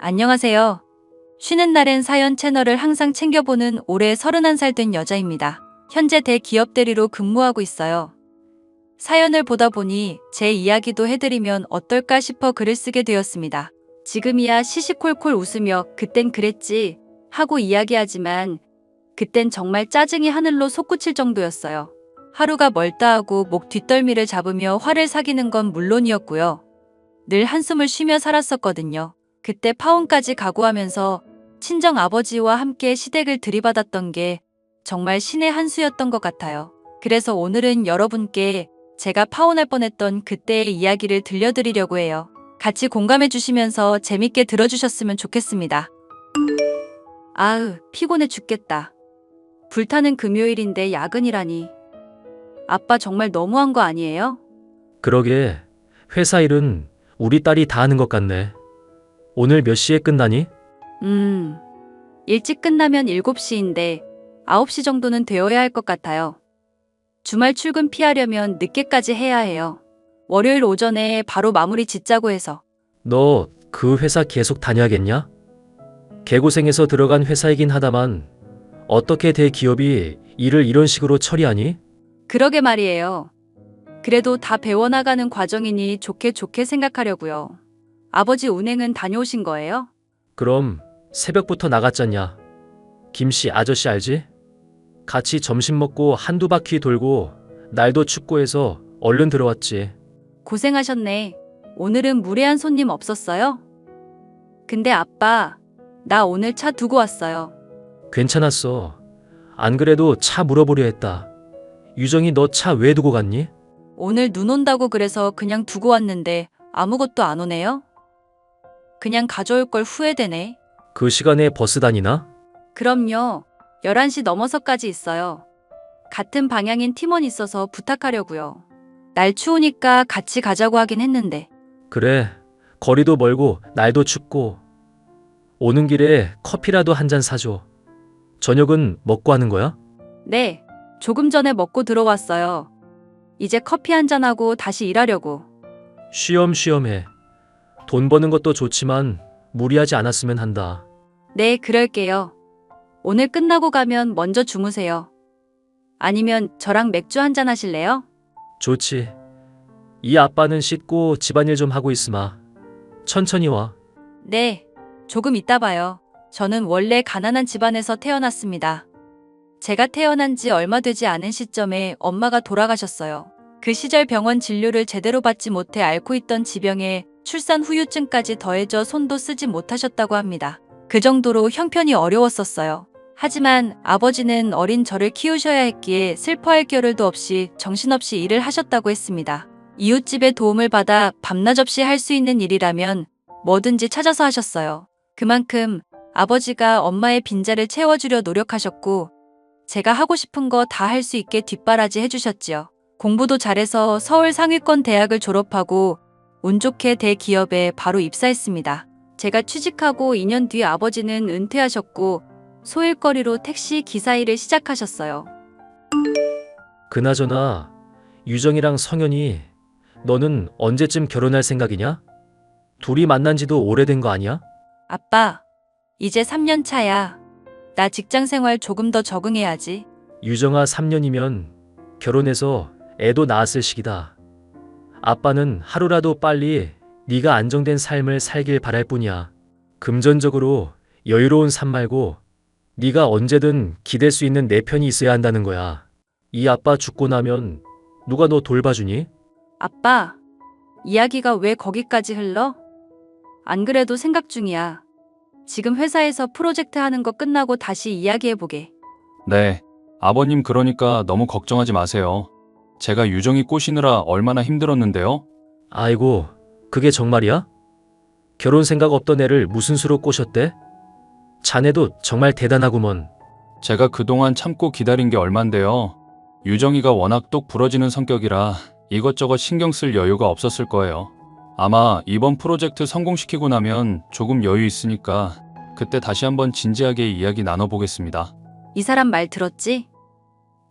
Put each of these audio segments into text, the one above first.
안녕하세요. 쉬는 날엔 사연 채널을 항상 챙겨보는 올해 31살 된 여자입니다. 현재 대기업 대리로 근무하고 있어요. 사연을 보다 보니 제 이야기도 해드리면 어떨까 싶어 글을 쓰게 되었습니다. 지금이야 시시콜콜 웃으며 그땐 그랬지 하고 이야기하지만 그땐 정말 짜증이 하늘로 솟구칠 정도였어요. 하루가 멀다 하고 목 뒷덜미를 잡으며 화를 사귀는 건 물론이었고요. 늘 한숨을 쉬며 살았었거든요. 그때 파혼까지 각오하면서 친정 아버지와 함께 시댁을 들이받았던 게 정말 신의 한 수였던 것 같아요. 그래서 오늘은 여러분께 제가 파혼할 뻔했던 그때의 이야기를 들려드리려고 해요. 같이 공감해 주시면서 재밌게 들어주셨으면 좋겠습니다. 아으, 피곤해 죽겠다. 불타는 금요일인데 야근이라니. 아빠 정말 너무한 거 아니에요? 그러게, 회사 일은 우리 딸이 다 하는 것 같네. 오늘 몇 시에 끝나니? 일찍 끝나면 7시인데 9시 정도는 되어야 할 것 같아요. 주말 출근 피하려면 늦게까지 해야 해요. 월요일 오전에 바로 마무리 짓자고 해서. 너 그 회사 계속 다녀야겠냐? 개고생해서 들어간 회사이긴 하다만 어떻게 대기업이 일을 이런 식으로 처리하니? 그러게 말이에요. 그래도 다 배워나가는 과정이니 좋게 생각하려고요. 아버지 운행은 다녀오신 거예요? 그럼 새벽부터 나갔잖냐? 김씨 아저씨 알지? 같이 점심 먹고 한두 바퀴 돌고 날도 춥고 해서 얼른 들어왔지. 고생하셨네. 오늘은 무례한 손님 없었어요? 근데 아빠, 나 오늘 차 두고 왔어요. 괜찮았어. 안 그래도 차 물어보려 했다. 유정이 너 차 왜 두고 갔니? 오늘 눈 온다고 그래서 그냥 두고 왔는데 아무것도 안 오네요? 그냥 가져올 걸 후회되네. 그 시간에 버스 다니나? 그럼요. 11시 넘어서까지 있어요. 같은 방향인 팀원 있어서 부탁하려고요. 날 추우니까 같이 가자고 하긴 했는데. 그래, 거리도 멀고 날도 춥고 오는 길에 커피라도 한 잔 사줘. 저녁은 먹고 하는 거야? 네, 조금 전에 먹고 들어왔어요. 이제 커피 한 잔하고 다시 일하려고. 쉬엄쉬엄 해. 돈 버는 것도 좋지만 무리하지 않았으면 한다. 네, 그럴게요. 오늘 끝나고 가면 먼저 주무세요. 아니면 저랑 맥주 한 잔 하실래요? 좋지. 이 아빠는 씻고 집안일 좀 하고 있으마. 천천히 와. 네, 조금 이따 봐요. 저는 원래 가난한 집안에서 태어났습니다. 제가 태어난 지 얼마 되지 않은 시점에 엄마가 돌아가셨어요. 그 시절 병원 진료를 제대로 받지 못해 앓고 있던 지병에 출산 후유증까지 더해져 손도 쓰지 못하셨다고 합니다. 그 정도로 형편이 어려웠었어요. 하지만 아버지는 어린 저를 키우셔야 했기에 슬퍼할 겨를도 없이 정신없이 일을 하셨다고 했습니다. 이웃집의 도움을 받아 밤낮 없이 할 수 있는 일이라면 뭐든지 찾아서 하셨어요. 그만큼 아버지가 엄마의 빈자를 채워주려 노력하셨고 제가 하고 싶은 거 다 할 수 있게 뒷바라지 해주셨지요. 공부도 잘해서 서울 상위권 대학을 졸업하고 운 좋게 대기업에 바로 입사했습니다. 제가 취직하고 2년 뒤 아버지는 은퇴하셨고 소일거리로 택시 기사 일을 시작하셨어요. 그나저나 유정이랑 성현이 너는 언제쯤 결혼할 생각이냐? 둘이 만난 지도 오래된 거 아니야? 아빠, 이제 3년 차야. 나 직장 생활 조금 더 적응해야지. 유정아 3년이면 결혼해서 애도 낳았을 시기다. 아빠는 하루라도 빨리 네가 안정된 삶을 살길 바랄 뿐이야. 금전적으로 여유로운 삶 말고 네가 언제든 기댈 수 있는 내 편이 있어야 한다는 거야. 이 아빠 죽고 나면 누가 너 돌봐주니? 아빠, 이야기가 왜 거기까지 흘러? 안 그래도 생각 중이야. 지금 회사에서 프로젝트 하는 거 끝나고 다시 이야기해보게. 네, 아버님 그러니까 너무 걱정하지 마세요. 제가 유정이 꼬시느라 얼마나 힘들었는데요. 아이고, 그게 정말이야? 결혼 생각 없던 애를 무슨 수로 꼬셨대? 자네도 정말 대단하구먼. 제가 그동안 참고 기다린 게 얼만데요. 유정이가 워낙 똑 부러지는 성격이라 이것저것 신경 쓸 여유가 없었을 거예요. 아마 이번 프로젝트 성공시키고 나면 조금 여유 있으니까 그때 다시 한번 진지하게 이야기 나눠보겠습니다. 이 사람 말 들었지?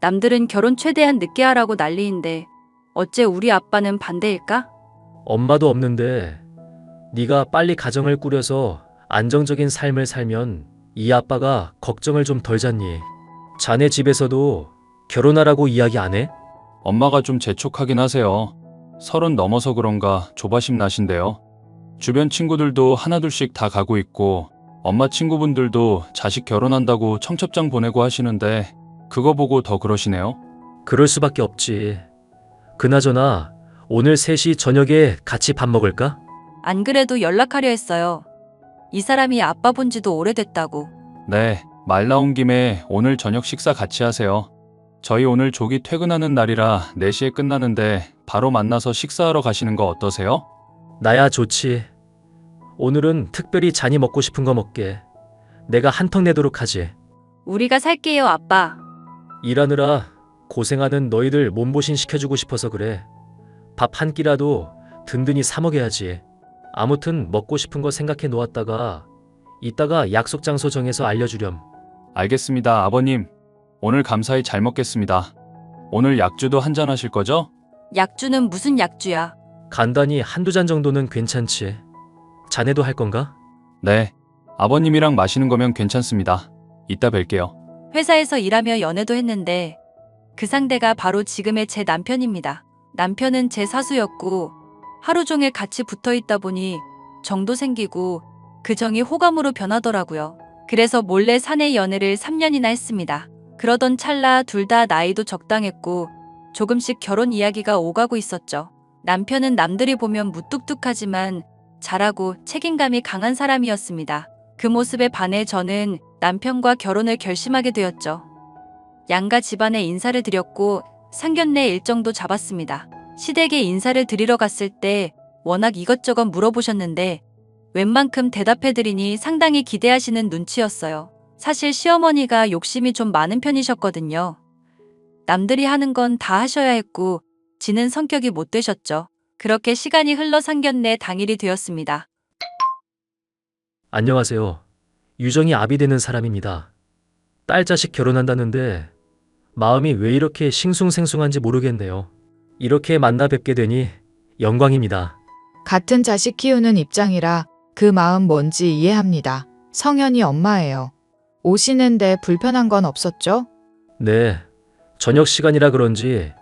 남들은 결혼 최대한 늦게 하라고 난리인데 어째 우리 아빠는 반대일까? 엄마도 없는데 네가 빨리 가정을 꾸려서 안정적인 삶을 살면 이 아빠가 걱정을 좀 덜 잡니? 자네 집에서도 결혼하라고 이야기 안 해? 엄마가 좀 재촉하긴 하세요. 30 넘어서 그런가 조바심 나신데요. 주변 친구들도 하나둘씩 다 가고 있고 엄마 친구분들도 자식 결혼한다고 청첩장 보내고 하시는데 그거 보고 더 그러시네요. 그럴 수밖에 없지. 그나저나 오늘 3시 저녁에 같이 밥 먹을까? 안 그래도 연락하려 했어요. 이 사람이 아빠 본 지도 오래됐다고. 네, 말 나온 김에 오늘 저녁 식사 같이 하세요. 저희 오늘 조기 퇴근하는 날이라 4시에 끝나는데 바로 만나서 식사하러 가시는 거 어떠세요? 나야 좋지. 오늘은 특별히 잔이 먹고 싶은 거 먹게. 내가 한턱 내도록 하지. 우리가 살게요, 아빠. 일하느라 고생하는 너희들 몸보신 시켜주고 싶어서 그래. 밥 한 끼라도 든든히 사 먹여야지. 아무튼 먹고 싶은 거 생각해 놓았다가 이따가 약속 장소 정해서 알려주렴. 알겠습니다, 아버님. 오늘 감사히 잘 먹겠습니다. 오늘 약주도 한잔 하실 거죠? 약주는 무슨 약주야? 간단히 한두 잔 정도는 괜찮지. 자네도 할 건가? 네, 아버님이랑 마시는 거면 괜찮습니다. 이따 뵐게요. 회사에서 일하며 연애도 했는데 그 상대가 바로 지금의 제 남편입니다. 남편은 제 사수였고 하루 종일 같이 붙어 있다 보니 정도 생기고 그 정이 호감으로 변하더라고요. 그래서 몰래 사내 연애를 3년이나 했습니다. 그러던 찰나 둘 다 나이도 적당했고 조금씩 결혼 이야기가 오가고 있었죠. 남편은 남들이 보면 무뚝뚝하지만 잘하고 책임감이 강한 사람이었습니다. 그 모습에 반해 저는 남편과 결혼을 결심하게 되었죠. 양가 집안에 인사를 드렸고 상견례 일정도 잡았습니다. 시댁에 인사를 드리러 갔을 때 워낙 이것저것 물어보셨는데 웬만큼 대답해드리니 상당히 기대하시는 눈치였어요. 사실 시어머니가 욕심이 좀 많은 편이셨거든요. 남들이 하는 건 다 하셔야 했고 지는 성격이 못 되셨죠. 그렇게 시간이 흘러 상견례 당일이 되었습니다. 안녕하세요. 유정이 아비 되는 사람입니다. 딸 자식 결혼한다는데 마음이 왜 이렇게 싱숭생숭한지 모르겠네요. 이렇게 만나 뵙게 되니 영광입니다. 같은 자식 키우는 입장이라 그 마음 뭔지 이해합니다. 성현이 엄마예요. 오시는데 불편한 건 없었죠? 네, 저녁 시간이라 그런지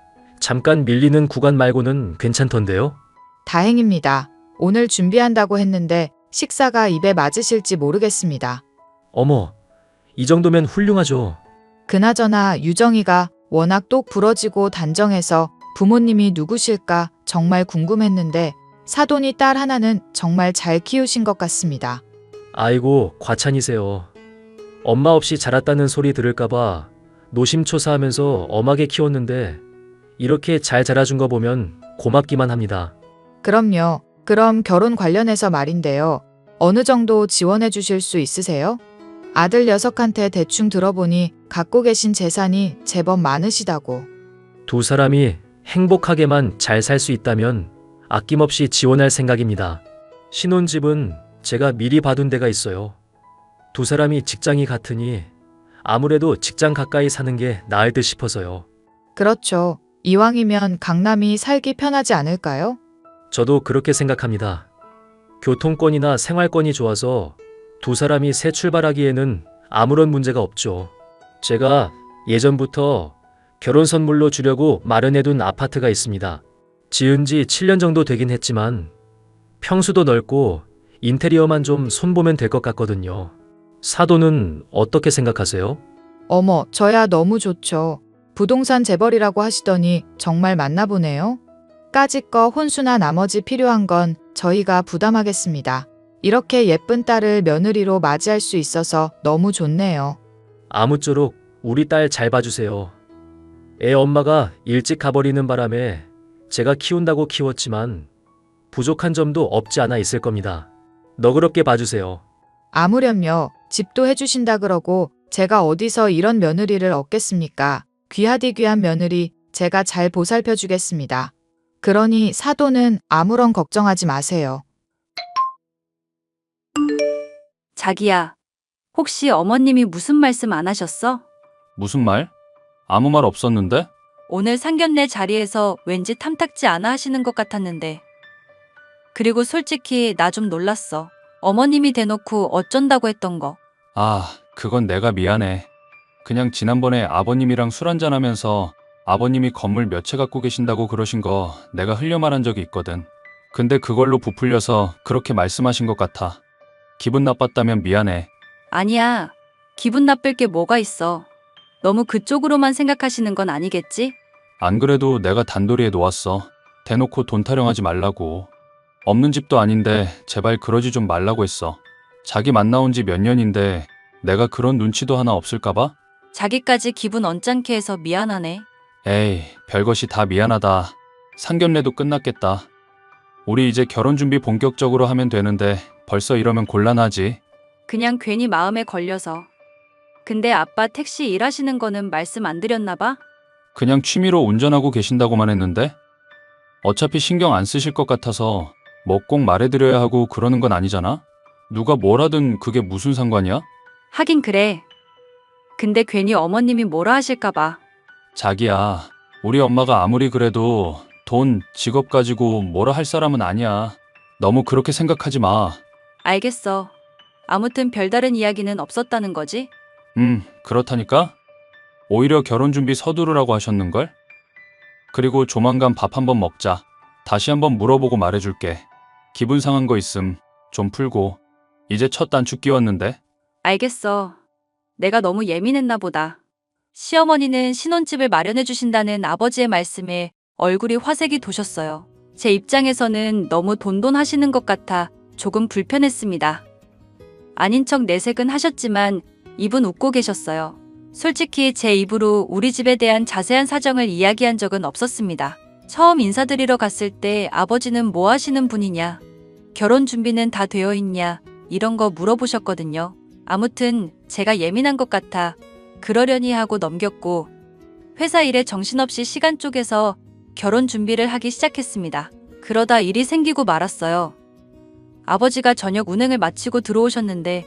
잠깐 밀리는 구간 말고는 괜찮던데요. 다행입니다. 오늘 준비한다고 했는데 식사가 입에 맞으실지 모르겠습니다. 어머, 이 정도면 훌륭하죠. 그나저나 유정이가 워낙 똑 부러지고 단정해서 부모님이 누구실까 정말 궁금했는데 사돈이 딸 하나는 정말 잘 키우신 것 같습니다. 아이고, 과찬이세요. 엄마 없이 자랐다는 소리 들을까봐 노심초사하면서 엄하게 키웠는데 이렇게 잘 자라준 거 보면 고맙기만 합니다. 그럼요. 그럼 결혼 관련해서 말인데요. 어느 정도 지원해 주실 수 있으세요? 아들 녀석한테 대충 들어보니 갖고 계신 재산이 제법 많으시다고. 두 사람이 행복하게만 잘 살 수 있다면 아낌없이 지원할 생각입니다. 신혼집은 제가 미리 봐둔 데가 있어요. 두 사람이 직장이 같으니 아무래도 직장 가까이 사는 게 나을 듯 싶어서요. 그렇죠. 이왕이면 강남이 살기 편하지 않을까요? 저도 그렇게 생각합니다. 교통권이나 생활권이 좋아서 두 사람이 새 출발하기에는 아무런 문제가 없죠. 제가 예전부터 결혼 선물로 주려고 마련해둔 아파트가 있습니다. 지은 지 7년 정도 되긴 했지만 평수도 넓고 인테리어만 좀 손보면 될 것 같거든요. 사돈은 어떻게 생각하세요? 어머, 저야 너무 좋죠. 부동산 재벌이라고 하시더니 정말 맞나 보네요. 까짓거 혼수나 나머지 필요한 건 저희가 부담하겠습니다. 이렇게 예쁜 딸을 며느리로 맞이할 수 있어서 너무 좋네요. 아무쪼록 우리 딸 잘 봐주세요. 애 엄마가 일찍 가버리는 바람에 제가 키운다고 키웠지만 부족한 점도 없지 않아 있을 겁니다. 너그럽게 봐주세요. 아무렴요. 집도 해주신다 그러고 제가 어디서 이런 며느리를 얻겠습니까? 귀하디 귀한 며느리 제가 잘 보살펴 주겠습니다. 그러니 사돈은 아무런 걱정하지 마세요. 자기야, 혹시 어머님이 무슨 말씀 안 하셨어? 무슨 말? 아무 말 없었는데? 오늘 상견례 자리에서 왠지 탐탁지 않아 하시는 것 같았는데. 그리고 솔직히 나 좀 놀랐어. 어머님이 대놓고 어쩐다고 했던 거. 아, 그건 내가 미안해. 그냥 지난번에 아버님이랑 술 한잔하면서 아버님이 건물 몇 채 갖고 계신다고 그러신 거 내가 흘려 말한 적이 있거든. 근데 그걸로 부풀려서 그렇게 말씀하신 것 같아. 기분 나빴다면 미안해. 아니야. 기분 나쁠 게 뭐가 있어. 너무 그쪽으로만 생각하시는 건 아니겠지? 안 그래도 내가 단도리에 놓았어. 대놓고 돈 타령하지 말라고. 없는 집도 아닌데 제발 그러지 좀 말라고 했어. 자기 만나온 지 몇 년인데 내가 그런 눈치도 하나 없을까봐? 자기까지 기분 언짢게 해서 미안하네. 에이, 별것이 다 미안하다. 상견례도 끝났겠다. 우리 이제 결혼 준비 본격적으로 하면 되는데 벌써 이러면 곤란하지. 그냥 괜히 마음에 걸려서. 근데 아빠 택시 일하시는 거는 말씀 안 드렸나 봐? 그냥 취미로 운전하고 계신다고만 했는데? 어차피 신경 안 쓰실 것 같아서 뭐 꼭 말해드려야 하고 그러는 건 아니잖아? 누가 뭘 하든 그게 무슨 상관이야? 하긴 그래. 근데 괜히 어머님이 뭐라 하실까 봐. 자기야, 우리 엄마가 아무리 그래도 돈, 직업 가지고 뭐라 할 사람은 아니야. 너무 그렇게 생각하지 마. 알겠어. 아무튼 별다른 이야기는 없었다는 거지? 그렇다니까? 오히려 결혼 준비 서두르라고 하셨는걸? 그리고 조만간 밥 한번 먹자. 다시 한번 물어보고 말해줄게. 기분 상한 거 있음 좀 풀고. 이제 첫 단축 끼웠는데. 알겠어. 내가 너무 예민했나 보다. 시어머니는 신혼집을 마련해 주신다는 아버지의 말씀에 얼굴이 화색이 도셨어요. 제 입장에서는 너무 돈돈하시는 것 같아 조금 불편했습니다. 아닌 척 내색은 하셨지만 입은 웃고 계셨어요. 솔직히 제 입으로 우리 집에 대한 자세한 사정을 이야기한 적은 없었습니다. 처음 인사드리러 갔을 때 아버지는 뭐 하시는 분이냐, 결혼 준비는 다 되어 있냐 이런 거 물어보셨거든요. 아무튼 제가 예민한 것 같아 그러려니 하고 넘겼고 회사 일에 정신없이 시간 쪼개서 결혼 준비를 하기 시작했습니다. 그러다 일이 생기고 말았어요. 아버지가 저녁 운행을 마치고 들어오셨는데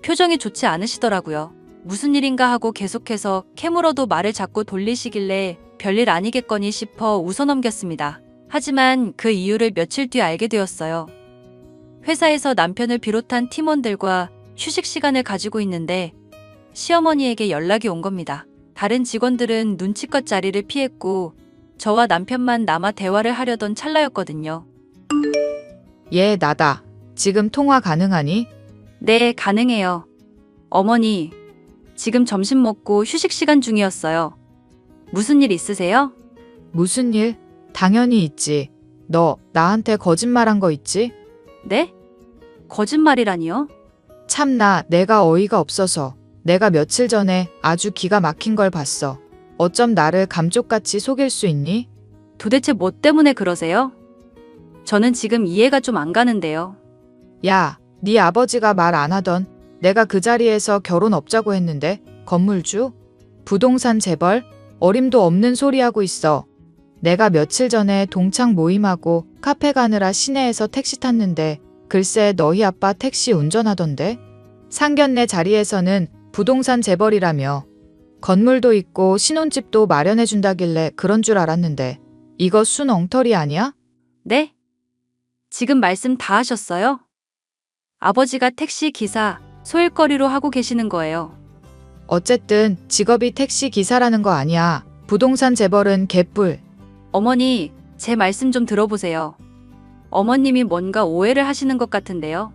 표정이 좋지 않으시더라고요. 무슨 일인가 하고 계속해서 캐물어도 말을 자꾸 돌리시길래 별일 아니겠거니 싶어 웃어넘겼습니다. 하지만 그 이유를 며칠 뒤 알게 되었어요. 회사에서 남편을 비롯한 팀원들과 휴식 시간을 가지고 있는데 시어머니에게 연락이 온 겁니다. 다른 직원들은 눈치껏 자리를 피했고 저와 남편만 남아 대화를 하려던 찰나였거든요. 예, 나다. 지금 통화 가능하니? 네, 가능해요. 어머니, 지금 점심 먹고 휴식 시간 중이었어요. 무슨 일 있으세요? 무슨 일? 당연히 있지. 너 나한테 거짓말한 거 있지? 네? 거짓말이라니요? 참나, 내가 어이가 없어서. 내가 며칠 전에 아주 기가 막힌 걸 봤어. 어쩜 나를 감쪽같이 속일 수 있니? 도대체 뭐 때문에 그러세요? 저는 지금 이해가 좀 안 가는데요. 야, 네 아버지가 말 안 하던 내가 그 자리에서 결혼 없자고 했는데 건물주? 부동산 재벌? 어림도 없는 소리 하고 있어. 내가 며칠 전에 동창 모임하고 카페 가느라 시내에서 택시 탔는데 글쎄 너희 아빠 택시 운전하던데? 상견례 자리에서는 부동산 재벌이라며 건물도 있고 신혼집도 마련해준다길래 그런 줄 알았는데 이거 순 엉터리 아니야? 네? 지금 말씀 다 하셨어요? 아버지가 택시 기사, 소일거리로 하고 계시는 거예요. 어쨌든 직업이 택시 기사라는 거 아니야. 부동산 재벌은 개뿔. 어머니, 제 말씀 좀 들어보세요. 어머님이 뭔가 오해를 하시는 것 같은데요.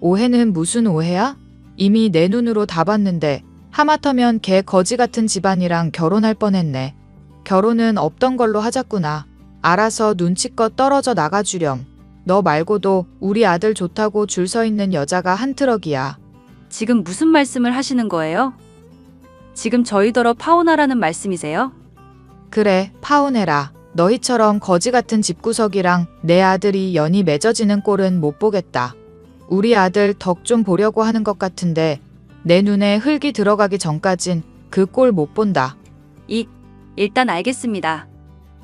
오해는 무슨 오해야? 이미 내 눈으로 다 봤는데 하마터면 개 거지 같은 집안이랑 결혼할 뻔했네. 결혼은 없던 걸로 하자꾸나. 알아서 눈치껏 떨어져 나가주렴. 너 말고도 우리 아들 좋다고 줄 서 있는 여자가 한 트럭이야. 지금 무슨 말씀을 하시는 거예요? 지금 저희더러 파혼하라는 말씀이세요? 그래, 파혼해라. 너희처럼 거지 같은 집구석이랑 내 아들이 연이 맺어지는 꼴은 못 보겠다. 우리 아들 덕 좀 보려고 하는 것 같은데 내 눈에 흙이 들어가기 전까진 그 꼴 못 본다. 일단 알겠습니다.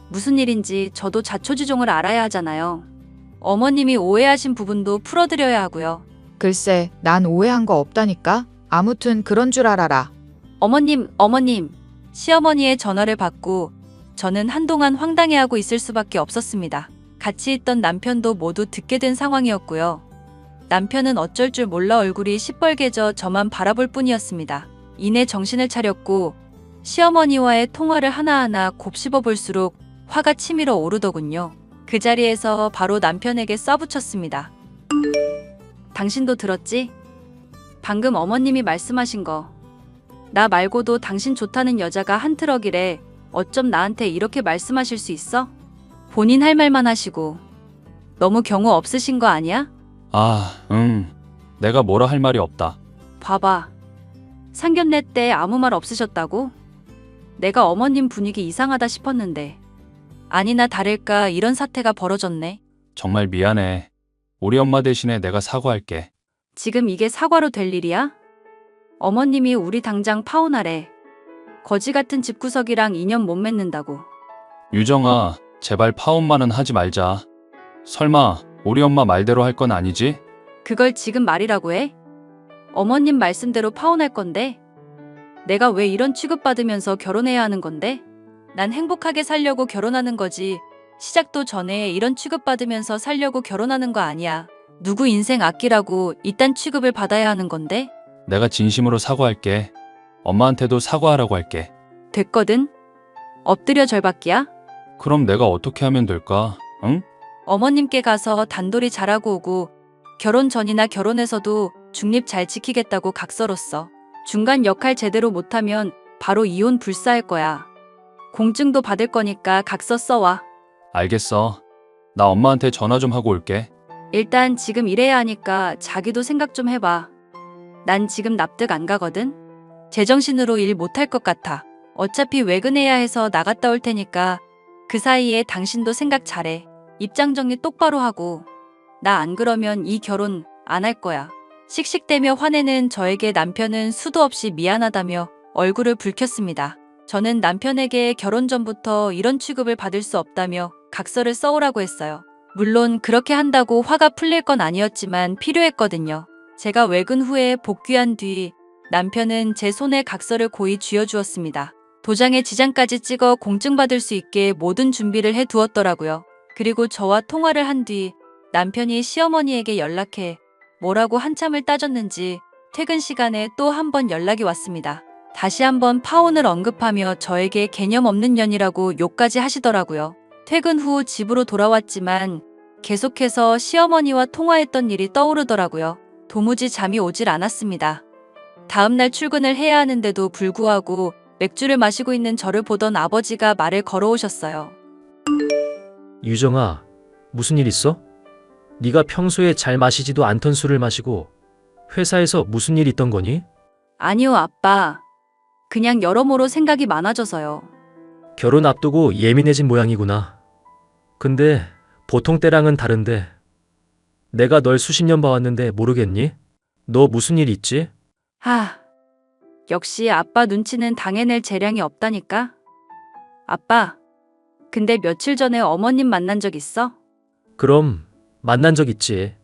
무슨 일인지 저도 자초지종을 알아야 하잖아요. 어머님이 오해하신 부분도 풀어드려야 하고요. 글쎄, 난 오해한 거 없다니까? 아무튼 그런 줄 알아라. 어머님. 시어머니의 전화를 받고 저는 한동안 황당해하고 있을 수밖에 없었습니다. 같이 있던 남편도 모두 듣게 된 상황이었고요. 남편은 어쩔 줄 몰라 얼굴이 시뻘개져 저만 바라볼 뿐이었습니다. 이내 정신을 차렸고 시어머니와의 통화를 하나하나 곱씹어 볼수록 화가 치밀어 오르더군요. 그 자리에서 바로 남편에게 쏴붙였습니다. 당신도 들었지? 방금 어머님이 말씀하신 거. 나 말고도 당신 좋다는 여자가 한 트럭이래. 어쩜 나한테 이렇게 말씀하실 수 있어? 본인 할 말만 하시고 너무 경우 없으신 거 아니야? 내가 뭐라 할 말이 없다. 봐봐. 상견례 때 아무 말 없으셨다고? 내가 어머님 분위기 이상하다 싶었는데 아니나 다를까 이런 사태가 벌어졌네. 정말 미안해. 우리 엄마 대신에 내가 사과할게. 지금 이게 사과로 될 일이야? 어머님이 우리 당장 파혼하래. 거지 같은 집구석이랑 인연 못 맺는다고. 유정아, 제발 파혼만은 하지 말자. 설마 우리 엄마 말대로 할 건 아니지? 그걸 지금 말이라고 해? 어머님 말씀대로 파혼할 건데? 내가 왜 이런 취급받으면서 결혼해야 하는 건데? 난 행복하게 살려고 결혼하는 거지. 시작도 전에 이런 취급받으면서 살려고 결혼하는 거 아니야. 누구 인생 아끼라고 이딴 취급을 받아야 하는 건데? 내가 진심으로 사과할게. 엄마한테도 사과하라고 할게. 됐거든? 엎드려 절받기야? 그럼 내가 어떻게 하면 될까? 응? 어머님께 가서 단돌이 잘하고 오고 결혼 전이나 결혼해서도 중립 잘 지키겠다고 각서로써 중간 역할 제대로 못하면 바로 이혼 불사할 거야. 공증도 받을 거니까 각서 써와. 알겠어. 나 엄마한테 전화 좀 하고 올게. 일단 지금 일해야 하니까 자기도 생각 좀 해봐. 난 지금 납득 안 가거든? 제정신으로 일 못할 것 같아. 어차피 외근해야 해서 나갔다 올 테니까 그 사이에 당신도 생각 잘해. 입장 정리 똑바로 하고. 나 안 그러면 이 결혼 안 할 거야. 씩씩대며 화내는 저에게 남편은 수도 없이 미안하다며 얼굴을 붉혔습니다. 저는 남편에게 결혼 전부터 이런 취급을 받을 수 없다며 각서를 써오라고 했어요. 물론 그렇게 한다고 화가 풀릴 건 아니었지만 필요했거든요. 제가 외근 후에 복귀한 뒤 남편은 제 손에 각서를 고이 쥐어주었습니다. 도장에 지장까지 찍어 공증받을 수 있게 모든 준비를 해두었더라고요. 그리고 저와 통화를 한 뒤 남편이 시어머니에게 연락해 뭐라고 한참을 따졌는지 퇴근 시간에 또 한 번 연락이 왔습니다. 다시 한번 파혼을 언급하며 저에게 개념 없는 년이라고 욕까지 하시더라고요. 퇴근 후 집으로 돌아왔지만 계속해서 시어머니와 통화했던 일이 떠오르더라고요. 도무지 잠이 오질 않았습니다. 다음날 출근을 해야 하는데도 불구하고 맥주를 마시고 있는 저를 보던 아버지가 말을 걸어오셨어요. 유정아, 무슨 일 있어? 네가 평소에 잘 마시지도 않던 술을 마시고 회사에서 무슨 일 있던 거니? 아니요, 아빠. 그냥 여러모로 생각이 많아져서요. 결혼 앞두고 예민해진 모양이구나. 근데 보통 때랑은 다른데 내가 널 수십 년 봐왔는데 모르겠니? 너 무슨 일 있지? 역시 아빠 눈치는 당해낼 재량이 없다니까? 아빠, 근데 며칠 전에 어머님 만난 적 있어? 그럼 만난 적 있지.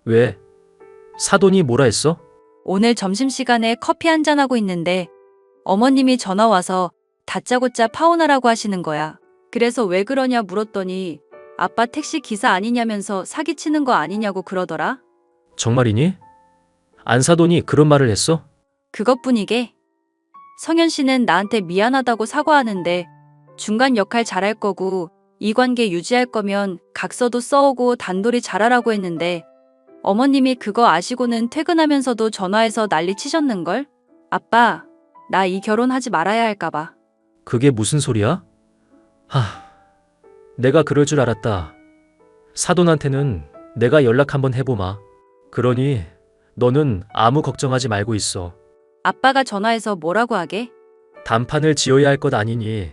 왜? 사돈이 뭐라 했어? 오늘 점심시간에 커피 한잔하고 있는데 어머님이 전화 와서 다짜고짜 파혼하라고 하시는 거야. 그래서 왜 그러냐 물었더니 아빠 택시 기사 아니냐면서 사기치는 거 아니냐고 그러더라. 정말이니? 안사돈이 그런 말을 했어? 그것뿐이게. 성현 씨는 나한테 미안하다고 사과하는데 중간 역할 잘할 거고 이 관계 유지할 거면 각서도 써오고 단돌이 잘하라고 했는데 어머님이 그거 아시고는 퇴근하면서도 전화해서 난리 치셨는걸? 아빠, 나 이 결혼하지 말아야 할까봐. 그게 무슨 소리야? 내가 그럴 줄 알았다. 사돈한테는 내가 연락 한번 해보마. 그러니 너는 아무 걱정하지 말고 있어. 아빠가 전화해서 뭐라고 하게? 단판을 지어야 할 것 아니니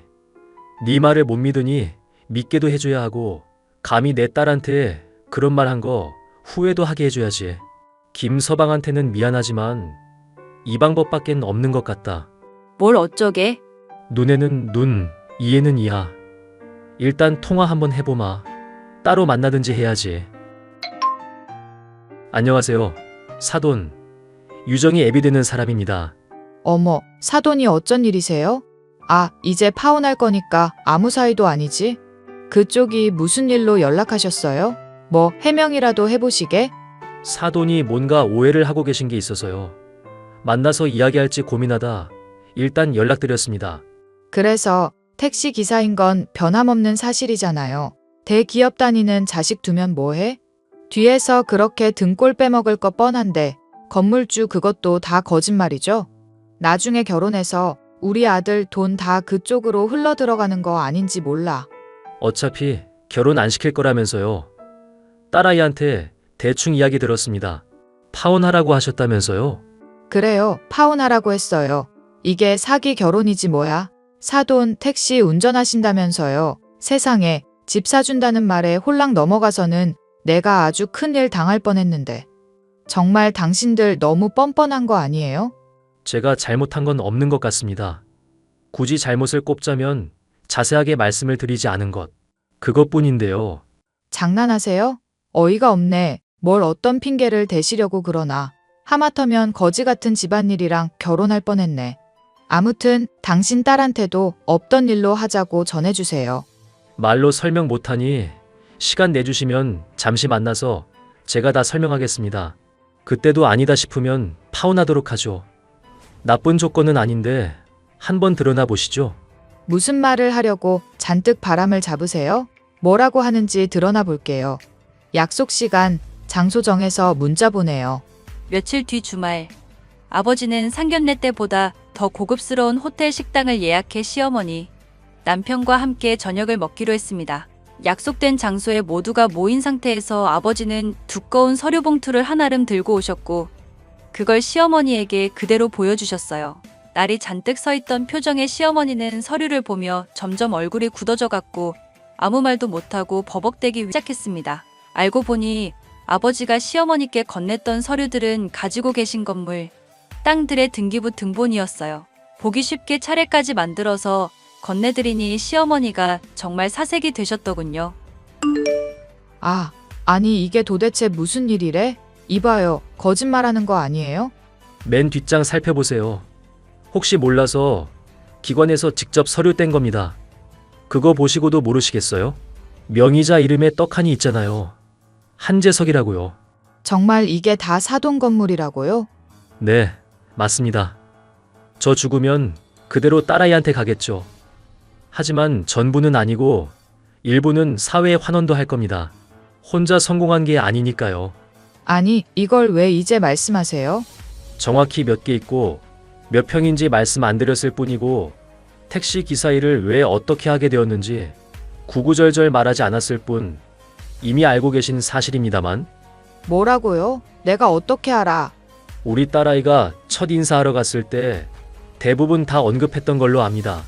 네 말을 못 믿으니 믿게도 해줘야 하고 감히 내 딸한테 그런 말 한 거 후회도 하게 해줘야지. 김서방한테는 미안하지만 이 방법밖엔 없는 것 같다. 뭘 어쩌게? 눈에는 눈, 이에는 이야. 일단 통화 한번 해보마. 따로 만나든지 해야지. 안녕하세요. 사돈. 유정이 애비 되는 사람입니다. 어머, 사돈이 어쩐 일이세요? 이제 파혼할 거니까 아무 사이도 아니지? 그쪽이 무슨 일로 연락하셨어요? 뭐 해명이라도 해보시게? 사돈이 뭔가 오해를 하고 계신 게 있어서요. 만나서 이야기할지 고민하다 일단 연락드렸습니다. 그래서 택시 기사인 건 변함없는 사실이잖아요. 대기업 다니는 자식 두면 뭐해? 뒤에서 그렇게 등골 빼먹을 거 뻔한데 건물주 그것도 다 거짓말이죠? 나중에 결혼해서 우리 아들 돈 다 그쪽으로 흘러 들어가는 거 아닌지 몰라. 어차피 결혼 안 시킬 거라면서요. 딸아이한테 대충 이야기 들었습니다. 파혼하라고 하셨다면서요. 그래요. 파혼하라고 했어요. 이게 사기 결혼이지 뭐야. 사돈 택시 운전하신다면서요. 세상에 집 사준다는 말에 홀랑 넘어가서는 내가 아주 큰일 당할 뻔했는데. 정말 당신들 너무 뻔뻔한 거 아니에요? 제가 잘못한 건 없는 것 같습니다. 굳이 잘못을 꼽자면 자세하게 말씀을 드리지 않은 것. 그것뿐인데요. 장난하세요? 어이가 없네. 뭘 어떤 핑계를 대시려고 그러나. 하마터면 거지 같은 집안일이랑 결혼할 뻔했네. 아무튼 당신 딸한테도 없던 일로 하자고 전해주세요. 말로 설명 못하니 시간 내주시면 잠시 만나서 제가 다 설명하겠습니다. 그때도 아니다 싶으면 파혼하도록 하죠. 나쁜 조건은 아닌데 한번 드러나 보시죠. 무슨 말을 하려고 잔뜩 바람을 잡으세요? 뭐라고 하는지 드러나 볼게요. 약속 시간, 장소 정해서 문자 보내요. 며칠 뒤 주말, 아버지는 상견례 때보다 더 고급스러운 호텔 식당을 예약해 시어머니, 남편과 함께 저녁을 먹기로 했습니다. 약속된 장소에 모두가 모인 상태에서 아버지는 두꺼운 서류 봉투를 한아름 들고 오셨고 그걸 시어머니에게 그대로 보여주셨어요. 날이 잔뜩 서있던 표정의 시어머니는 서류를 보며 점점 얼굴이 굳어져 갔고 아무 말도 못하고 버벅대기 시작했습니다. 알고 보니 아버지가 시어머니께 건넸던 서류들은 가지고 계신 건물, 땅들의 등기부 등본이었어요. 보기 쉽게 차례까지 만들어서 건네드리니 시어머니가 정말 사색이 되셨더군요. 아니 이게 도대체 무슨 일이래? 이봐요, 거짓말하는 거 아니에요? 맨 뒷장 살펴보세요. 혹시 몰라서 기관에서 직접 서류 뗀 겁니다. 그거 보시고도 모르시겠어요? 명의자 이름에 떡하니 있잖아요. 한재석이라고요. 정말 이게 다 사돈 건물이라고요? 네, 맞습니다. 저 죽으면 그대로 딸아이한테 가겠죠. 하지만 전부는 아니고 일부는 사회에 환원도 할 겁니다. 혼자 성공한 게 아니니까요. 아니, 이걸 왜 이제 말씀하세요? 정확히 몇 개 있고 몇 평인지 말씀 안 드렸을 뿐이고 택시 기사 일을 왜 어떻게 하게 되었는지 구구절절 말하지 않았을 뿐 이미 알고 계신 사실입니다만 뭐라고요? 내가 어떻게 알아? 우리 딸아이가 첫 인사하러 갔을 때 대부분 다 언급했던 걸로 압니다.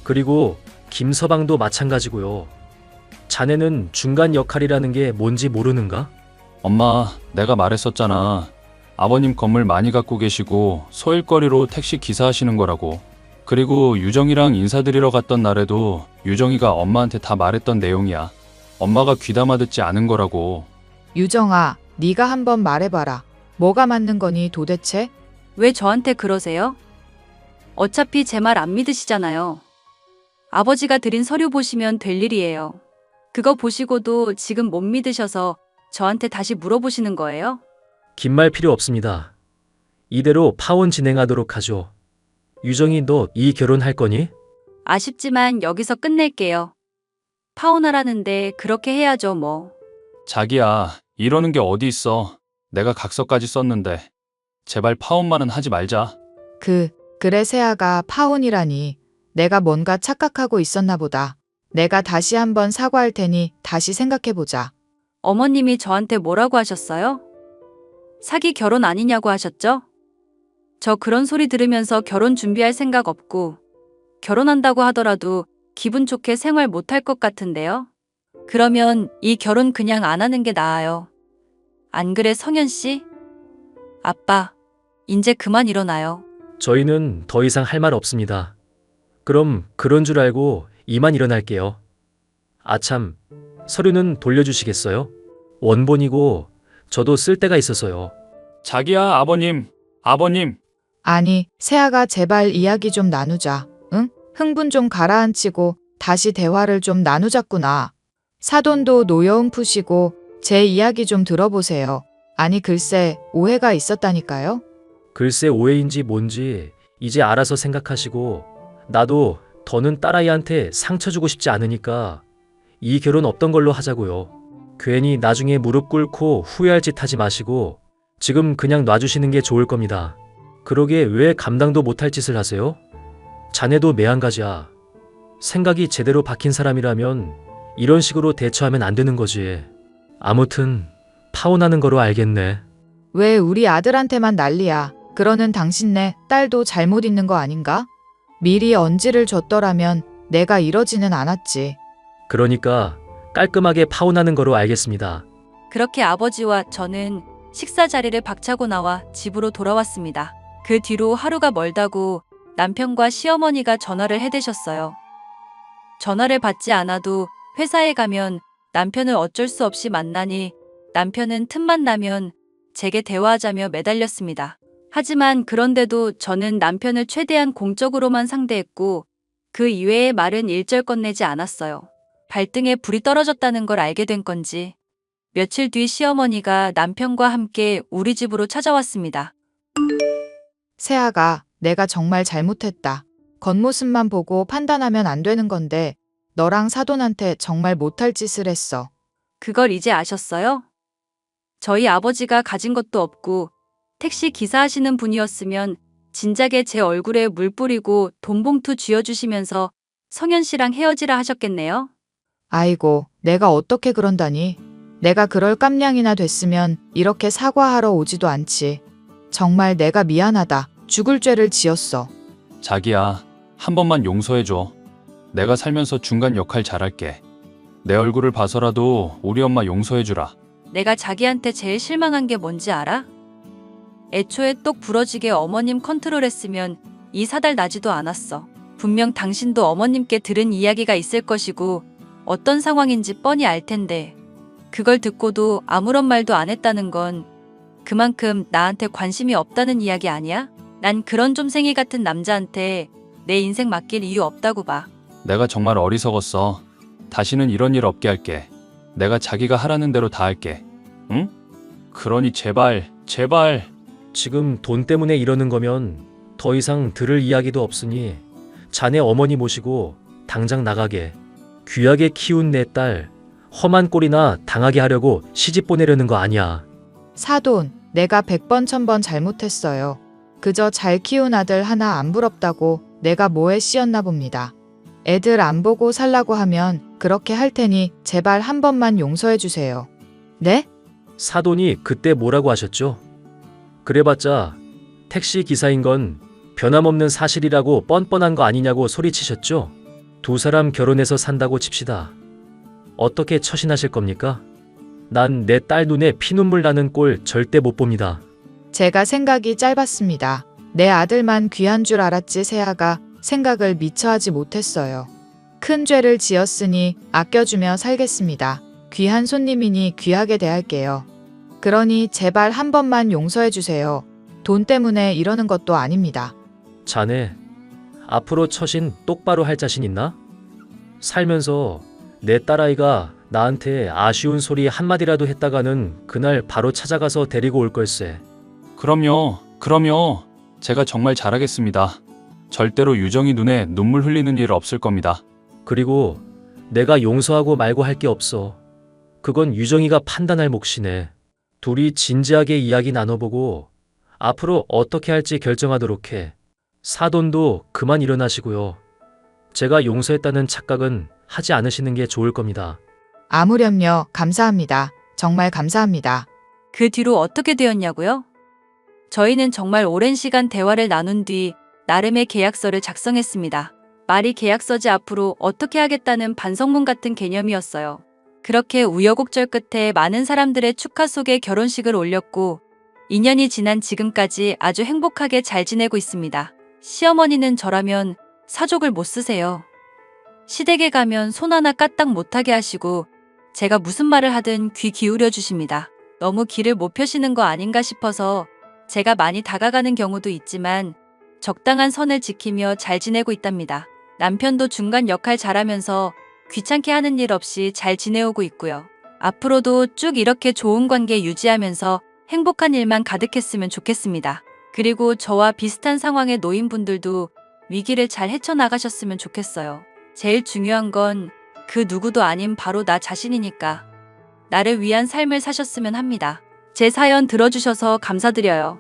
그리고 김서방도 마찬가지고요. 자네는 중간 역할이라는 게 뭔지 모르는가? 엄마, 내가 말했었잖아. 아버님 건물 많이 갖고 계시고 소일거리로 택시 기사 하시는 거라고. 그리고 유정이랑 인사드리러 갔던 날에도 유정이가 엄마한테 다 말했던 내용이야. 엄마가 귀담아 듣지 않은 거라고. 유정아, 네가 한번 말해봐라. 뭐가 맞는 거니 도대체? 왜 저한테 그러세요? 어차피 제 말 안 믿으시잖아요. 아버지가 드린 서류 보시면 될 일이에요. 그거 보시고도 지금 못 믿으셔서 저한테 다시 물어보시는 거예요? 긴 말 필요 없습니다. 이대로 파혼 진행하도록 하죠. 유정이 너 이 결혼할 거니? 아쉽지만 여기서 끝낼게요. 파혼하라는데 그렇게 해야죠 뭐. 자기야, 이러는 게 어디 있어. 내가 각서까지 썼는데. 제발 파혼만은 하지 말자. 그래 세아가 파혼이라니. 내가 뭔가 착각하고 있었나 보다. 내가 다시 한번 사과할 테니 다시 생각해보자. 어머님이 저한테 뭐라고 하셨어요? 사기 결혼 아니냐고 하셨죠? 저 그런 소리 들으면서 결혼 준비할 생각 없고 결혼한다고 하더라도 기분 좋게 생활 못할 것 같은데요? 그러면 이 결혼 그냥 안 하는 게 나아요. 안 그래 성현 씨? 아빠, 이제 그만 일어나요. 저희는 더 이상 할 말 없습니다. 그럼 그런 줄 알고 이만 일어날게요. 아참, 서류는 돌려주시겠어요? 원본이고 저도 쓸 데가 있어서요. 자기야, 아버님. 아니, 세아가 제발 이야기 좀 나누자. 응? 흥분 좀 가라앉히고 다시 대화를 좀 나누자꾸나. 사돈도 노여움 푸시고 제 이야기 좀 들어보세요. 아니 글쎄 오해가 있었다니까요. 글쎄 오해인지 뭔지 이제 알아서 생각하시고 나도 더는 딸아이한테 상처 주고 싶지 않으니까 이 결혼 없던 걸로 하자고요. 괜히 나중에 무릎 꿇고 후회할 짓 하지 마시고 지금 그냥 놔주시는 게 좋을 겁니다. 그러게 왜 감당도 못할 짓을 하세요? 자네도 매한가지야. 생각이 제대로 박힌 사람이라면 이런 식으로 대처하면 안 되는 거지. 아무튼 파혼하는 거로 알겠네. 왜 우리 아들한테만 난리야. 그러는 당신네 딸도 잘못 있는 거 아닌가? 미리 언지를 줬더라면 내가 이러지는 않았지. 그러니까 깔끔하게 파혼하는 거로 알겠습니다. 그렇게 아버지와 저는 식사 자리를 박차고 나와 집으로 돌아왔습니다. 그 뒤로 하루가 멀다고 남편과 시어머니가 전화를 해대셨어요. 전화를 받지 않아도 회사에 가면 남편을 어쩔 수 없이 만나니 남편은 틈만 나면 제게 대화하자며 매달렸습니다. 하지만 그런데도 저는 남편을 최대한 공적으로만 상대했고 그 이외의 말은 일절 꺼내지 않았어요. 발등에 불이 떨어졌다는 걸 알게 된 건지 며칠 뒤 시어머니가 남편과 함께 우리 집으로 찾아왔습니다. 세아가 내가 정말 잘못했다. 겉모습만 보고 판단하면 안 되는 건데 너랑 사돈한테 정말 못할 짓을 했어. 그걸 이제 아셨어요? 저희 아버지가 가진 것도 없고 택시 기사하시는 분이었으면 진작에 제 얼굴에 물 뿌리고 돈 봉투 쥐어주시면서 성현 씨랑 헤어지라 하셨겠네요. 아이고, 내가 어떻게 그런다니. 내가 그럴 깜냥이나 됐으면 이렇게 사과하러 오지도 않지. 정말 내가 미안하다. 죽을 죄를 지었어. 자기야, 한 번만 용서해줘. 내가 살면서 중간 역할 잘할게. 내 얼굴을 봐서라도 우리 엄마 용서해주라. 내가 자기한테 제일 실망한 게 뭔지 알아? 애초에 똑 부러지게 어머님 컨트롤했으면 이 사달 나지도 않았어. 분명 당신도 어머님께 들은 이야기가 있을 것이고 어떤 상황인지 뻔히 알 텐데 그걸 듣고도 아무런 말도 안 했다는 건 그만큼 나한테 관심이 없다는 이야기 아니야? 난 그런 좀생이 같은 남자한테 내 인생 맡길 이유 없다고 봐. 내가 정말 어리석었어. 다시는 이런 일 없게 할게. 내가 자기가 하라는 대로 다 할게. 응? 그러니 제발, 제발. 지금 돈 때문에 이러는 거면 더 이상 들을 이야기도 없으니 자네 어머니 모시고 당장 나가게. 귀하게 키운 내 딸 험한 꼴이나 당하게 하려고 시집 보내려는 거 아니야. 사돈, 내가 100번 1000번 잘못했어요. 그저 잘 키운 아들 하나 안 부럽다고 내가 뭐에 씌었나 봅니다. 애들 안 보고 살라고 하면 그렇게 할 테니 제발 한 번만 용서해 주세요. 네? 사돈이 그때 뭐라고 하셨죠? 그래봤자 택시 기사인 건 변함없는 사실이라고 뻔뻔한 거 아니냐고 소리치셨죠? 두 사람 결혼해서 산다고 칩시다. 어떻게 처신하실 겁니까? 난 내 딸 눈에 피눈물 나는 꼴 절대 못 봅니다. 제가 생각이 짧았습니다. 내 아들만 귀한 줄 알았지 세아가 생각을 미처 하지 못했어요. 큰 죄를 지었으니 아껴주며 살겠습니다. 귀한 손님이니 귀하게 대할게요. 그러니 제발 한 번만 용서해 주세요. 돈 때문에 이러는 것도 아닙니다. 자네, 앞으로 처신 똑바로 할 자신 있나? 살면서 내 딸아이가 나한테 아쉬운 소리 한마디라도 했다가는 그날 바로 찾아가서 데리고 올 걸세. 그럼요. 제가 정말 잘하겠습니다. 절대로 유정이 눈에 눈물 흘리는 일 없을 겁니다. 그리고 내가 용서하고 말고 할 게 없어. 그건 유정이가 판단할 몫이네. 둘이 진지하게 이야기 나눠보고 앞으로 어떻게 할지 결정하도록 해. 사돈도 그만 일어나시고요. 제가 용서했다는 착각은 하지 않으시는 게 좋을 겁니다. 아무렴요. 감사합니다. 정말 감사합니다. 그 뒤로 어떻게 되었냐고요? 저희는 정말 오랜 시간 대화를 나눈 뒤 나름의 계약서를 작성했습니다. 말이 계약서지 앞으로 어떻게 하겠다는 반성문 같은 개념이었어요. 그렇게 우여곡절 끝에 많은 사람들의 축하 속에 결혼식을 올렸고 2년이 지난 지금까지 아주 행복하게 잘 지내고 있습니다. 시어머니는 저라면 사족을 못 쓰세요. 시댁에 가면 손 하나 까딱 못하게 하시고 제가 무슨 말을 하든 귀 기울여 주십니다. 너무 길을 못 펴시는 거 아닌가 싶어서 제가 많이 다가가는 경우도 있지만 적당한 선을 지키며 잘 지내고 있답니다. 남편도 중간 역할 잘하면서 귀찮게 하는 일 없이 잘 지내오고 있고요. 앞으로도 쭉 이렇게 좋은 관계 유지하면서 행복한 일만 가득했으면 좋겠습니다. 그리고 저와 비슷한 상황의 노인분들도 위기를 잘 헤쳐나가셨으면 좋겠어요. 제일 중요한 건 그 누구도 아닌 바로 나 자신이니까 나를 위한 삶을 사셨으면 합니다. 제 사연 들어주셔서 감사드려요.